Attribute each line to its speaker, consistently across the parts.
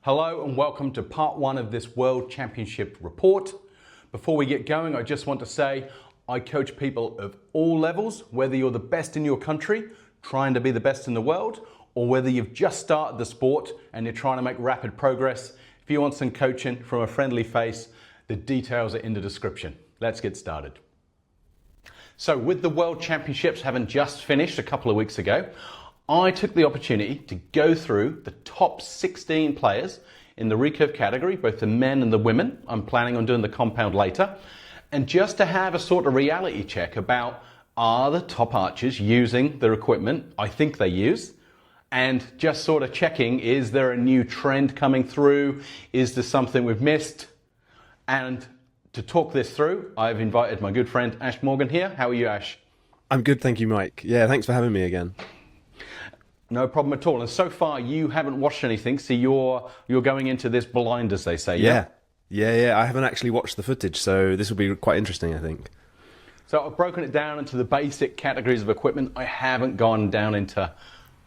Speaker 1: Hello and welcome to part one of this World Championship report. Before we get going, I just want to say I coach people of all levels, whether you're the best in your country, trying to be the best in the world, or whether you've just started the sport and you're trying to make rapid progress. If you want some coaching from a friendly face, the details are in the description. Let's get started. So with the World Championships having just finished a couple of weeks ago, I took the opportunity to go through the top 16 players in the recurve category, both the men and the women. I'm planning on doing the compound later. And just to have a sort of reality check about, are the top archers using their equipment I think they use? And just sort of checking, is there a new trend coming through? Is there something we've missed? And to talk this through, I've invited my good friend Ash Morgan here. How are you, Ash?
Speaker 2: I'm good, thank you, Mike. Yeah, thanks for having me again.
Speaker 1: No problem at all. And so far, you haven't watched anything, so you're going into this blind, as they say.
Speaker 2: Yeah. I haven't actually watched the footage, so this will be quite interesting, I think.
Speaker 1: So I've broken it down into the basic categories of equipment. I haven't gone down into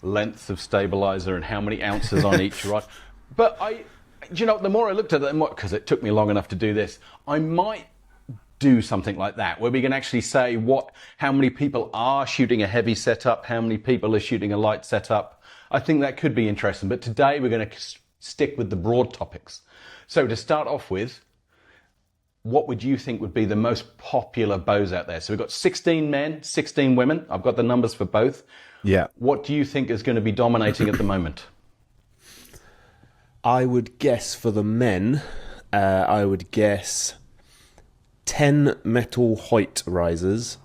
Speaker 1: lengths of stabilizer and how many ounces on each rod. But the more I looked at it, because it took me long enough to do this, I might do something like that, where we can actually say how many people are shooting a heavy setup, how many people are shooting a light setup. I think that could be interesting, but today we're going to stick with the broad topics. So to start off with, what would you think would be the most popular bows out there? So we've got 16 men, 16 women. I've got the numbers for both.
Speaker 2: Yeah.
Speaker 1: What do you think is going to be dominating at the moment?
Speaker 2: I would guess for the men, 10 metal Hoyt risers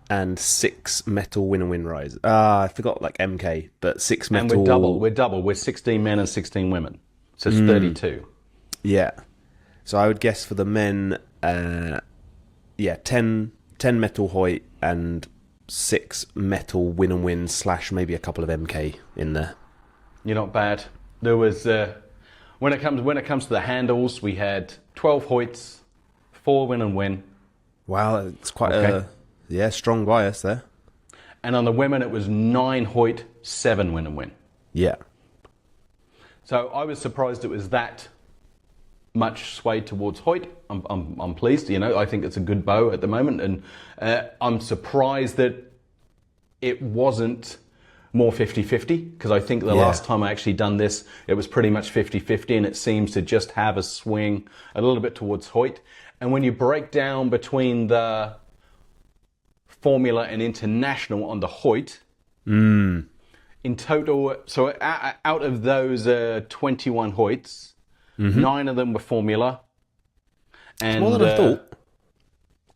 Speaker 2: and 6 metal win risers. I forgot MK, but 6 metal.
Speaker 1: And we're double. We're 16 men and 16 women. So it's 32.
Speaker 2: Yeah. So I would guess for the men, 10 metal Hoyt and 6 metal win / maybe a couple of MK in there.
Speaker 1: You're not bad. There was when it comes to the handles, we had 12 Hoyts, 4 win.
Speaker 2: Wow, it's quite a strong bias there.
Speaker 1: And on the women, it was 9 Hoyt, 7 win.
Speaker 2: Yeah.
Speaker 1: So I was surprised it was that much swayed towards Hoyt. I'm pleased. I think it's a good bow at the moment, and I'm surprised that it wasn't more 50-50, because I think the last time I actually done this, it was pretty much 50-50, and it seems to just have a swing a little bit towards Hoyt. And when you break down between the Formula and International on the Hoyt, in total, so out of those 21 Hoyts, 9 of them were Formula, and
Speaker 2: more than I thought.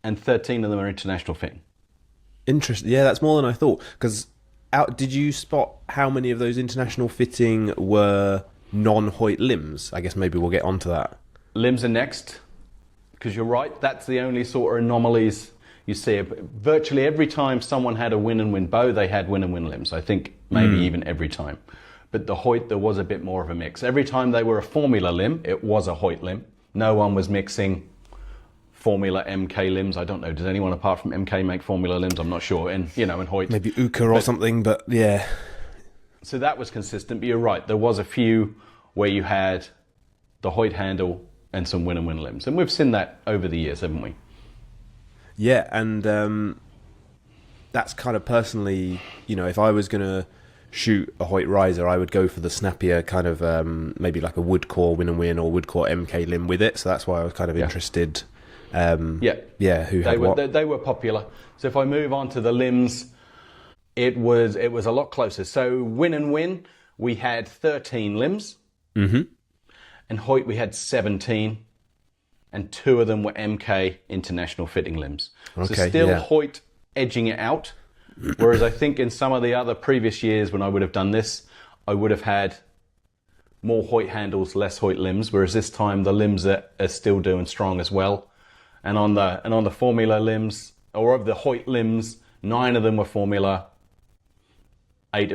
Speaker 1: And 13 of them are International fitting.
Speaker 2: Interesting. Yeah, that's more than I thought. Because did you spot how many of those International fitting were non-Hoyt limbs? I guess maybe we'll get onto that.
Speaker 1: Limbs are next, because you're right. That's the only sort of anomalies you see. Virtually every time someone had a win bow, they had win limbs. I think maybe even every time. But the Hoyt, there was a bit more of a mix. Every time they were a Formula limb, it was a Hoyt limb. No one was mixing Formula MK limbs. I don't know. Does anyone apart from MK make Formula limbs? I'm not sure. In Hoyt.
Speaker 2: Maybe Uka or something, but yeah.
Speaker 1: So that was consistent, but you're right. There was a few where you had the Hoyt handle and some win limbs. And we've seen that over the years, haven't we?
Speaker 2: Yeah, and that's kind of personally, if I was going to shoot a Hoyt riser, I would go for the snappier kind of maybe like a wood core win or wood core MK limb with it. So that's why I was kind of interested. Who had what?
Speaker 1: They were popular. So if I move on to the limbs, it was a lot closer. So win, we had 13 limbs. And Hoyt, we had 17, and 2 of them were MK International fitting limbs.
Speaker 2: Okay,
Speaker 1: so still Hoyt edging it out, whereas I think in some of the other previous years when I would have done this, I would have had more Hoyt handles, less Hoyt limbs, whereas this time the limbs are still doing strong as well. And on the Formula limbs, or of the Hoyt limbs, 9 of them were Formula, 7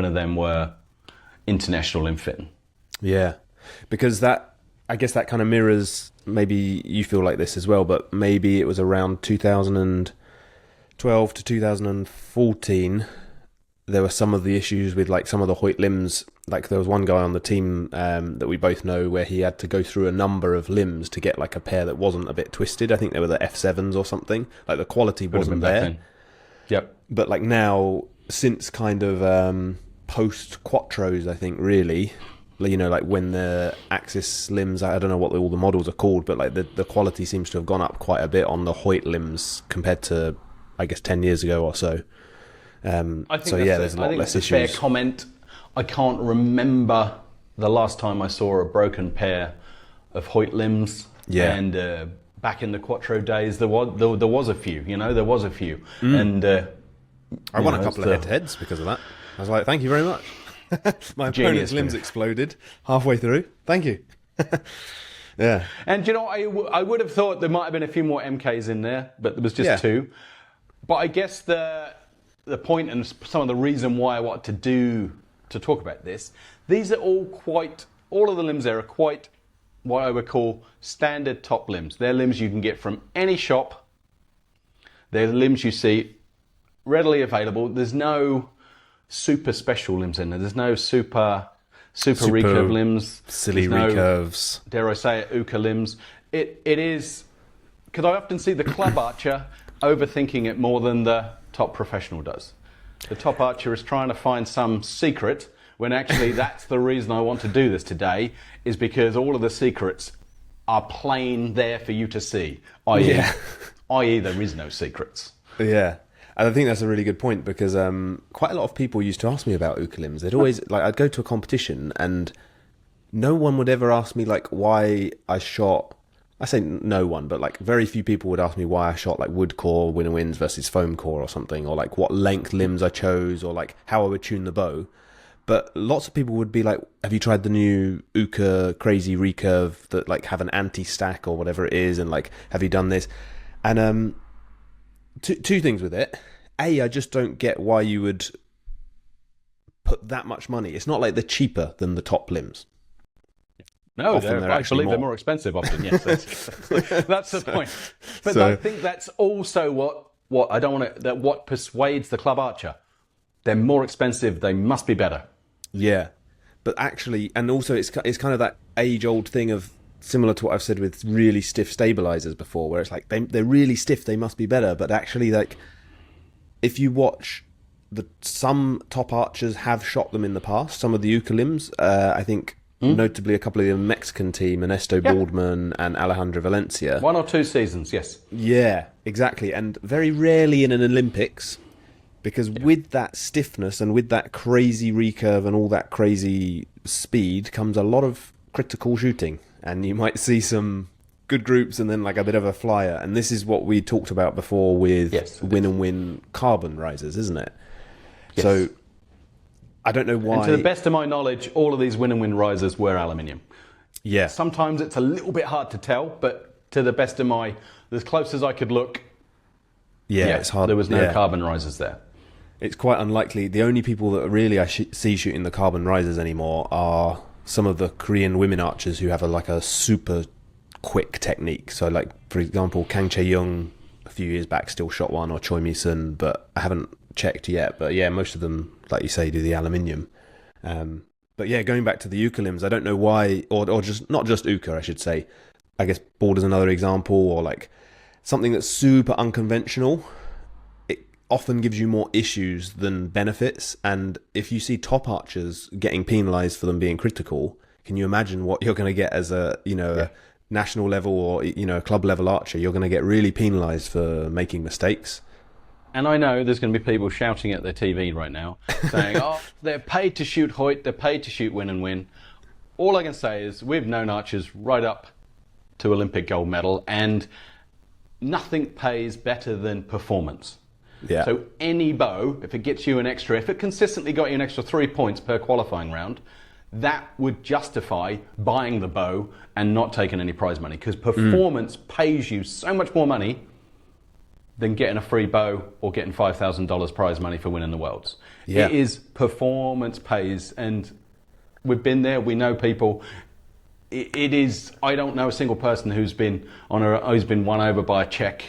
Speaker 1: of them were International limb fitting.
Speaker 2: Yeah, because I guess that kind of mirrors, maybe you feel like this as well, but maybe it was around 2012 to 2014 there were some of the issues with like some of the Hoyt limbs. Like there was one guy on the team that we both know where he had to go through a number of limbs to get like a pair that wasn't a bit twisted. I think they were the F7s or something. Like the quality wasn't there.
Speaker 1: Yep.
Speaker 2: But like now, since kind of post Quattros, I think really, you know, like when the Axis limbs, I don't know what all the models are called, but like the quality seems to have gone up quite a bit on the Hoyt limbs compared to, I guess, 10 years ago or so.
Speaker 1: I think
Speaker 2: so yeah, there's a lot less issues.
Speaker 1: Fair comment. I can't remember the last time I saw a broken pair of Hoyt limbs.
Speaker 2: Yeah.
Speaker 1: And back in the Quattro days, there was a few. You know, there was a few. And
Speaker 2: I won a couple of head-to-heads because of that. I was like, thank you very much. My opponent's limbs exploded halfway through. Thank you. Yeah.
Speaker 1: And you know, I would have thought there might have been a few more MKs in there, but there was just two. But I guess the point and some of the reason why I want to talk about this, these are all of the limbs there are quite what I would call standard top limbs. They're limbs you can get from any shop. They're limbs you see readily available. There's no super special limbs in there. There's no super recurve limbs.
Speaker 2: Silly
Speaker 1: There's
Speaker 2: recurves.
Speaker 1: No, dare I say it, Uka limbs. It is, because I often see the club archer overthinking it more than the top professional does. The top archer is trying to find some secret when actually that's the reason I want to do this today, is because all of the secrets are plain there for you to see, i.e. there is no secrets.
Speaker 2: Yeah. And I think that's a really good point because quite a lot of people used to ask me about Uka limbs. They'd always, like, I'd go to a competition and no one would ever ask me, like, why I shot, I say no one, but like very few people would ask me why I shot like wood core win-and-wins versus foam core or something, or like what length limbs I chose, or like how I would tune the bow. But lots of people would be like, have you tried the new Uka crazy recurve that like have an anti-stack or whatever it is, and like, have you done this? And two things with it. A, I just don't get why you would put that much money. It's not like they're cheaper than the top limbs.
Speaker 1: No, I believe they're more expensive often. Yes, that's the point. But I think that's also what I don't want to. That what persuades the club archer. They're more expensive. They must be better.
Speaker 2: Yeah, but actually, and also it's kind of that age-old thing of, similar to what I've said with really stiff stabilizers before, where it's like they're really stiff. They must be better. But actually, like, if you watch some top archers have shot them in the past. Some of the Uka limbs, I think. Notably, a couple of the Mexican team, Ernesto Baldman and Alejandro Valencia.
Speaker 1: 1 or 2 seasons, yes.
Speaker 2: Yeah, exactly. And very rarely in an Olympics, because with that stiffness and with that crazy recurve and all that crazy speed comes a lot of critical shooting. And you might see some good groups and then like a bit of a flyer. And this is what we talked about before with win-and-win carbon risers, isn't it?
Speaker 1: Yes.
Speaker 2: So I don't know why.
Speaker 1: And to the best of my knowledge, all of these win-and-win risers were aluminium.
Speaker 2: Yeah.
Speaker 1: Sometimes it's a little bit hard to tell, but to the best of as close as I could look,
Speaker 2: it's hard.
Speaker 1: There was no carbon risers there.
Speaker 2: It's quite unlikely. The only people that really I see shooting the carbon risers anymore are some of the Korean women archers who have a super quick technique. So, like, for example, Kang Chae-young a few years back still shot one, or Choi Mi-sun, but I haven't checked yet. But yeah, most of them, like you say, do the aluminium. But yeah, going back to the Uka limbs, I don't know why, or just not just Uka, I should say. I guess board is another example, or like something that's super unconventional. It often gives you more issues than benefits. And if you see top archers getting penalised for them being critical, can you imagine what you're going to get as a national level or a club level archer? You're going to get really penalised for making mistakes.
Speaker 1: And I know there's going to be people shouting at their TV right now, saying, oh, they're paid to shoot Hoyt, they're paid to shoot win-and-win. All I can say is we've known archers right up to Olympic gold medal, and nothing pays better than performance.
Speaker 2: Yeah.
Speaker 1: So any bow, if it consistently got you an extra 3 points per qualifying round, that would justify buying the bow and not taking any prize money, because performance pays you so much more money than getting a free bow or getting $5,000 prize money for winning the Worlds.
Speaker 2: Yeah.
Speaker 1: It is performance pays, and we've been there. We know people. It is. I don't know a single person who's been won over by a check.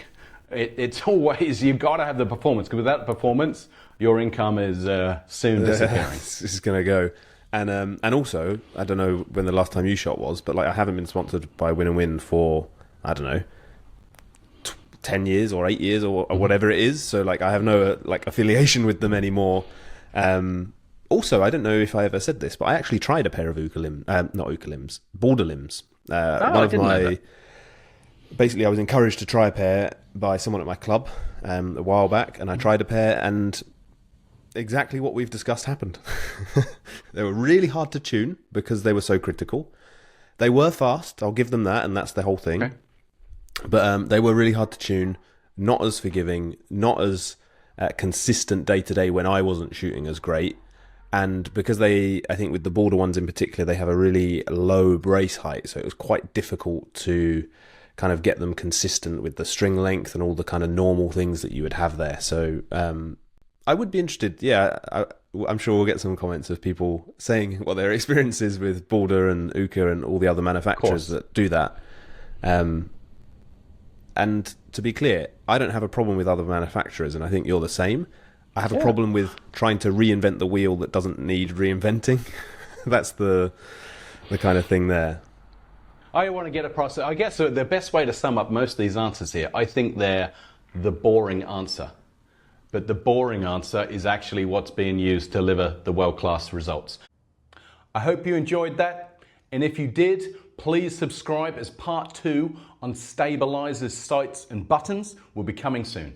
Speaker 1: It's always, you've got to have the performance, because without the performance, Your income is soon disappearing.
Speaker 2: This is going to go. And also, I don't know when the last time you shot was, but like I haven't been sponsored by Win for, I don't know, 10 years or 8 years or whatever it is. So like I have no like affiliation with them anymore. Also, I don't know if I ever said this, but I actually tried a pair of border limbs. Basically, I was encouraged to try a pair by someone at my club a while back, and I tried a pair, and exactly what we've discussed happened. They were really hard to tune because they were so critical. They were fast, I'll give them that, and that's the whole thing. Okay. But they were really hard to tune, not as forgiving, not as consistent day to day when I wasn't shooting as great. And because I think with the border ones in particular, they have a really low brace height, so it was quite difficult to kind of get them consistent with the string length and all the kind of normal things that you would have there. So I would be interested. Yeah, I'm sure we'll get some comments of people saying what their experience is with Border and Uka and all the other manufacturers that do that. And to be clear, I don't have a problem with other manufacturers, and I think you're the same. I have a problem with trying to reinvent the wheel that doesn't need reinventing. That's the kind of thing there.
Speaker 1: I want to get across. I guess the best way to sum up most of these answers here, I think they're the boring answer. But the boring answer is actually what's being used to deliver the world-class results. I hope you enjoyed that. And if you did, please subscribe as part 2 on stabilizers, sights and buttons will be coming soon.